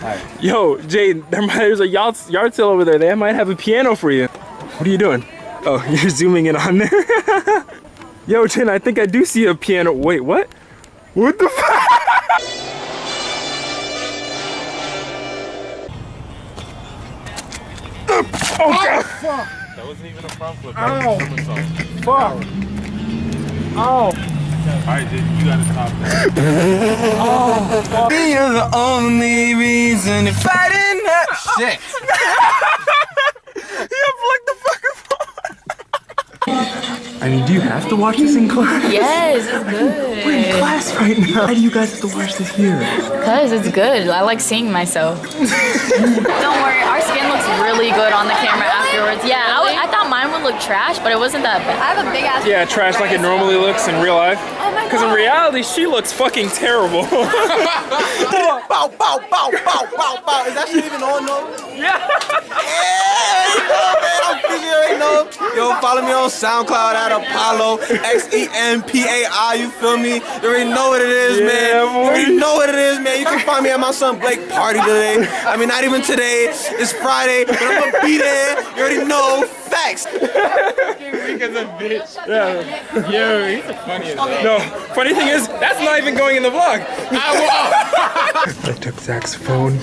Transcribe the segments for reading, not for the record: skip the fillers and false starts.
Hi. Yo, Jade, there's a yard sale over there. They might have a piano for you. What are you doing? Oh, you're zooming in on there. Yo, Jade, I think I do see a piano. Wait, what? What the fuck? Oh, God. Fuck. That wasn't even a front flip. Ow. Fuck. Oh. Alright, dude, you gotta stop that. You're the only reason if I didn't have shit. I mean, do you have to watch this in class? Yes, it's good. We're in class right now. Why do you guys have to watch this here? Because it's good. I like seeing myself. Don't worry, our skin looks really good on the camera afterwards. Yeah, I thought mine would look trash, but it wasn't that bad. I have a big ass. Yeah, trash like it normally looks in real life. Oh my Because in God. reality, she looks fucking terrible. Bow, bow, bow, bow, bow, bow. Is that shit even on though? Yeah. Yeah, you know, man. I'm busy, you already know. Yo, follow me on SoundCloud at Apollo XEMPAI. You feel me? You already know what it is, Yeah, man. You boy. already know what it is, man. You can find me at my son Blake party today. I mean, not even today. It's Friday, but I'm gonna be there. You already know. Facts. Because a bitch. Yeah. Yo, he's the funniest. No, funny thing is, that's not even going in the vlog. I took Zach's phone.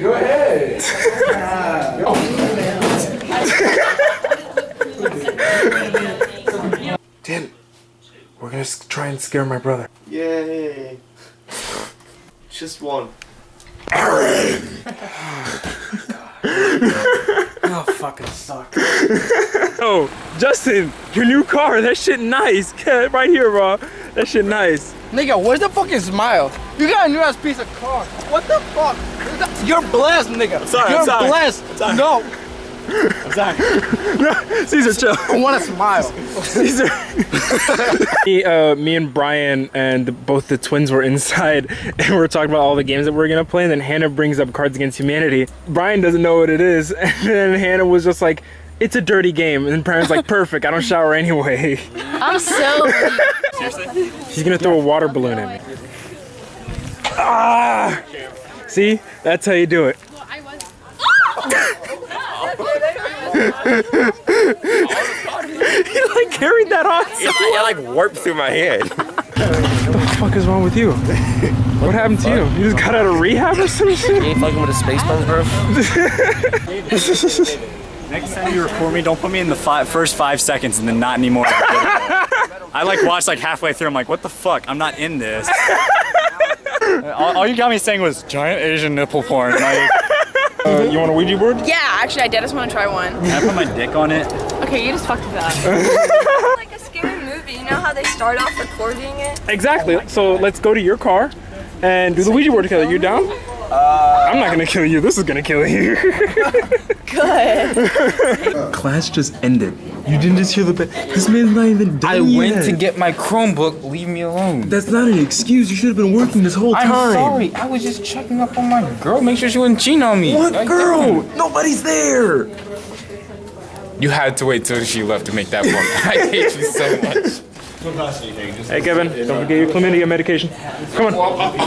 Go ahead. Dan, we're gonna try and scare my brother. Yay. Just one. Oh, fucking suck. Oh, Justin, your new car, that shit nice. Yeah, right here, bro. That shit nice. Nigga, where's the fucking smile? You got a new ass piece of car. What the fuck? You're blessed, nigga. sorry, You're I'm sorry. blessed. sorry. No, Caesar, chill. I want to smile. Caesar. me and Brian and both the twins were inside and we were talking about all the games that we're gonna play, and then Hannah brings up Cards Against Humanity. Brian doesn't know what it is, and then Hannah was just like, it's a dirty game, and then Brian's like, perfect, I don't shower anyway. I'm so weak. Seriously? He's gonna throw a water balloon at me. Ah! See? That's how you do it. He like carried that on. It like warped through my head. What the fuck is wrong with you? What happened to you? You just got out of rehab or some shit? You ain't fucking with the space buns, bro? Next time you record me, don't put me in the first 5 seconds and then not anymore. I like watched like halfway through. I'm like, what the fuck? I'm not in this. All you got me saying was giant Asian nipple porn. Like, You want a Ouija board? Yeah, actually, I did just want to try one. can I put my dick on it? Okay, you just fucked it up. Like a scary movie. You know how they start off recording it? Exactly. So let's go to your car and do the Ouija board together. You down? I'm not gonna kill you. This is gonna kill you. Good. Class just ended. You didn't just hear the This man's not even done I went yet. to get my Chromebook. Leave me alone. That's not an excuse. You should have been working this whole time. I'm sorry. I was just checking up on my girl. Make sure she wouldn't cheat on me. What Like, girl? Nobody's there. You had to wait till she left to make that point. I hate you so much. Hey Kevin, don't forget your chlamydia medication. Come on.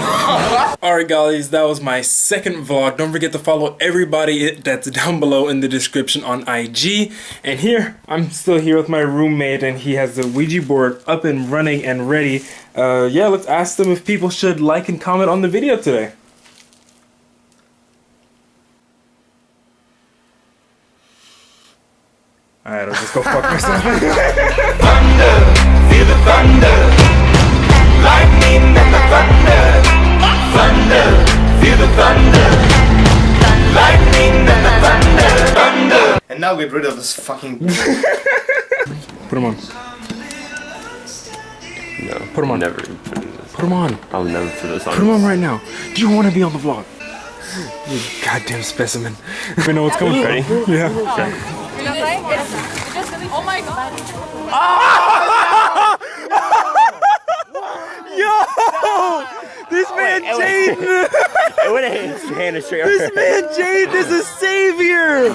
Alright guys, that was my second vlog. Don't forget to follow everybody that's down below in the description on IG. And here, I'm still here with my roommate and he has the Ouija board up and running and ready. Yeah, let's ask them if people should like and comment on the video today. Alright, I'll just go fuck myself. Thunder, feel the thunder, lightning and the thunder. Thunder, feel the thunder, lightning and the thunder. And now get rid of this fucking. Put him on. No. Put him on. Never put this. Put him on. I'll never put this on. Put him on right now. Do you want to be on the vlog? You goddamn specimen. We know what's coming. Ready? Yeah. Oh my God. Yo! This man Jade. It would have hit his hand straight. This man Jade is a savior.